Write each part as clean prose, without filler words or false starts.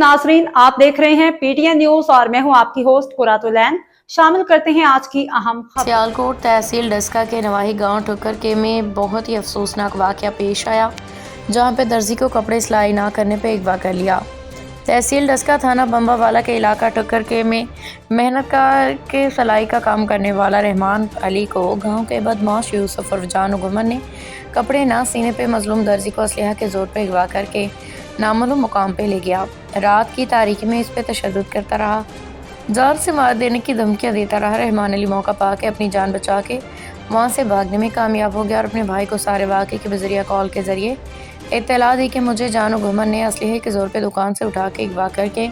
नाजरीन, आप देख रहे हैं पीटीएन न्यूज और मैं हूं आपकी होस्ट कुरातुलैन। शामिल करते हैं आज की अहम खबर। सियालकोट तहसील डस्का के नवाही गांव ठुक्कर के में बहुत ही अफसोसनाक वाकया पेश आया, जहां पे दर्जी को कपड़े सिलाई ना करने पे अगवा कर लिया। तहसील डस्का थाना बम्बावाला के इलाका ठुक्कर के में मेहनत के सिलाई का काम करने वाला रहमान अली को गांव के बदमाश यूसुफ और जान गुमन ने कपड़े ना सीने पे मजलूम दर्जी को असलहा के जोर पे अगवा करके नामालूम मुकाम पे ले गया। रात की तारीकी में इस पे तशद्दुद करता रहा, जान से मार देने की धमकियां देता रहा। रहमान अली मौका पाके अपनी जान बचा के वहाँ से भागने में कामयाब हो गया और अपने भाई को सारे वाक़े के बजरिया कॉल के ज़रिए इत्तला दी कि मुझे जानो घुमन ने असलहे के ज़ोर पे दुकान से उठा के अगवा करके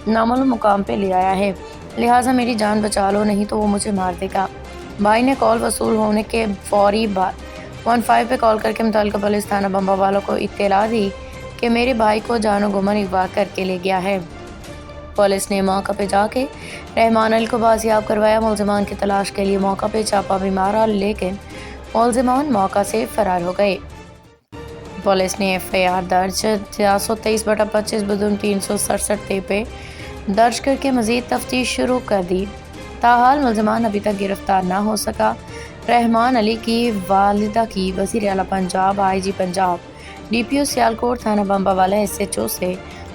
नामालूम मुकाम पे ले आया है, लिहाजा मेरी जान बचा लो, नहीं तो वो मुझे मार देगा। भाई ने कॉल वसूल होने के फौरी बाद 15 पे कॉल करके मुतल्लिका पुलिस थाना बम्बावाला को इत्तला दी कि मेरे भाई को जानो घुमन अगवा करके ले गया है। पुलिस ने मौका पे जाके रहमान अली को बाजियाब करवाया। मुलजिमान की तलाश के लिए मौका पे छापा भी मारा, लेकिन मुलजिमान मौका से फरार हो गए। पुलिस ने FIR दर्ज 423/25 बदून 367 पे दर्ज करके मजीद तफ्तीश शुरू कर दी। ताहाल मुलजिमान अभी तक गिरफ्तार ना हो सका। रहमान अली की वालिदा की वज़ीर आला पंजाब, IG पंजाब, DPO सियालकोट थाना बम्बावाला SHO से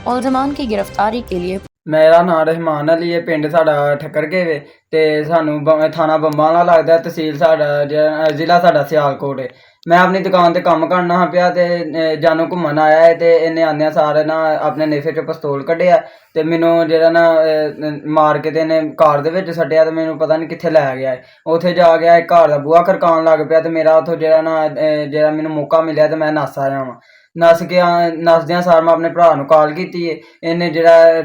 मुलजिमान की गिरफ्तारी के लिए मेरा नाम रहमान अली है। पिंड साडा ठक्कर के वे ते सानू थाना बम्बावाला लगदा है, तहसील साडा जिला साडा सियालकोट है। मैं अपनी दुकान ते काम करना हाँ पिया ते जानो घूमन आया है ते इन्हें आंदे सारे ना अपने नेफे चो पिस्तौल कड्ढिया ते मैनू जेह्ड़ा ना मार के ते इन्हें कार दे विच सट्टिया ते मैनू पता नहीं कित्थे लै गया है। उत्थे जा गया घर दा बूहा खड़कान लग पिया ते मेरा उत्थों जेह्ड़ा मैनू मौका मिलिया ते मैं नस आया वां। नसदियां सार मैं अपने भरा नू कॉल की, इन्हें जो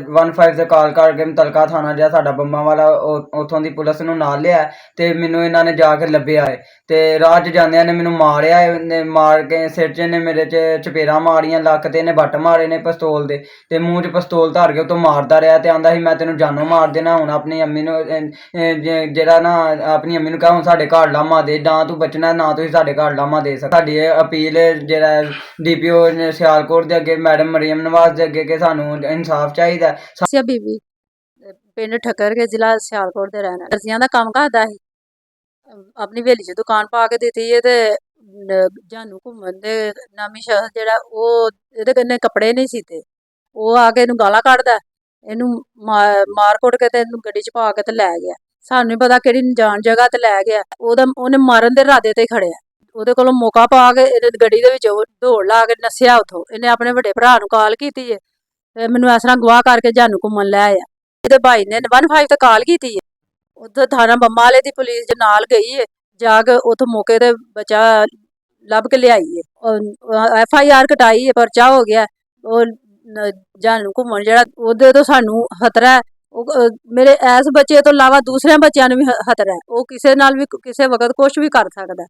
15 से कॉल करके मुतलका थाना जो साडा बम्बावाला उत्थों दी पुलिस नू नाल लिया ते मैनू इन्हां ने जाके लभ्या है ते राह च जांदियां ने मैनू मारिया है। मार के सिर च इन्हें मेरे च चपेड़ा मारियां, लक्क ते इन्हें बट्ट मारे ने पिस्तौल दे ते मूँह च पिस्तौल धर के उत्तों मारदा रहा ते आंदा ही मैं तेनू जानों मार देना। हुण अपनी अम्मी नू जेह्ड़ा ना अपनी अम्मी नू कह हुण साडे घर लामा दे, ना तू बचना ना तुसीं साडे घर लामा दे सकदे। साडी अपील जेह्ड़ा DPO सियालकोट दे अगे मैडम मरियम नवाज दे अगे कि सानू इंसाफ चाहिदा है। बीबी पिंड ठक्कर के जिला सियालकोट दे रहना दर्जियां दा काम करदा ही। अपनी हवेली च दुकान पा के दित्ती है ते जानू घूमन दे नामी शख्स जेह्ड़ा ओह इहदे कन्नै कपड़े नहीं सीते, ओह आके इनू गालां कड्ढदा, इनू मार कुट के ते इनू गड्डी च पा के ते लै गया। सानू नहीं पता केह्ड़ी अनजान जगह ते लै गया। उहने मारन दे इरादे ते खड़िया, ਉਹਦੇ ਕੋਲੋਂ मौका पा के गड्डी ਦੇ ਵਿੱਚ दौड़ ला के नस्सिया ਉੱਥੋਂ। ਇਹਨੇ ਆਪਣੇ ਵੱਡੇ ਭਰਾ ਨੂੰ ਕਾਲ ਕੀਤੀ ਹੈ ਤੇ ਮੈਨੂੰ ਇਸ ਤਰ੍ਹਾਂ ਗਵਾਹ ਕਰਕੇ ਜਾਨੂ ਘੁੰਮਣ ਲੈ ਆਇਆ। ਇਹਦੇ ਭਾਈ ਨੇ 15 ਤੇ ਕਾਲ ਕੀਤੀ ਹੈ, ਉੱਥੇ ਥਾਣਾ ਬੰਬਾ ਵਾਲੇ ਦੀ ਪੁਲਿਸ ਦੇ ਨਾਲ ਗਈ ਹੈ, ਜਾ ਕੇ ਉੱਥੋਂ ਮੌਕੇ ਤੇ ਬੱਚਾ ਲੱਭ ਕੇ ਲਿਆਈ ਹੈ। FIR ਕਟਾਈ ਹੈ, ਪਰਚਾ ਹੋ ਗਿਆ। ਉਹ ਜਾਨੂ ਘੁੰਮਣ ਜਿਹੜਾ ਉਹਦੇ ਤੋਂ ਸਾਨੂੰ ਖਤਰਾ ਹੈ। ਮੇਰੇ ਇਸ ਬੱਚੇ ਤੋਂ ਇਲਾਵਾ ਦੂਸਰਿਆਂ ਬੱਚਿਆਂ ਨੂੰ ਵੀ ਖਤਰਾ ਹੈ। ਉਹ ਕਿਸੇ ਨਾਲ ਵੀ ਕਿਸੇ ਵਕਤ ਕੁਝ ਵੀ ਕਰ ਸਕਦਾ।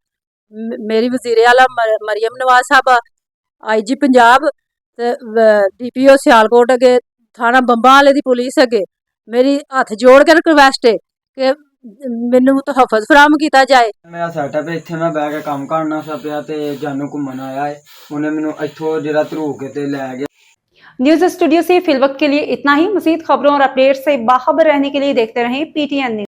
मेरी वज़ीर आला मरियम नवाज साहबा, IG पंजाब ते DPO सियालकोट अगे थाना बंबा वाले दी पुलिस अगे मेरी हथ जोड़ के रिक्वेस्ट है कि मैनू तहफ़्फ़ुज़ फराहम किया जाए। मेरा सैटअप है, इत्थे मैं बह के काम करना सा पिया ते जानू घूमन आया है। उन्हें मैनू इत्थों जेह्ड़ा धरू के ते लै गया। न्यूज स्टूडियो से फिलवक्त के लिए इतना ही। मज़ीद खबरों और अपडेट से बाखबर रहने के लिए देखते रहें PTN न्यूज।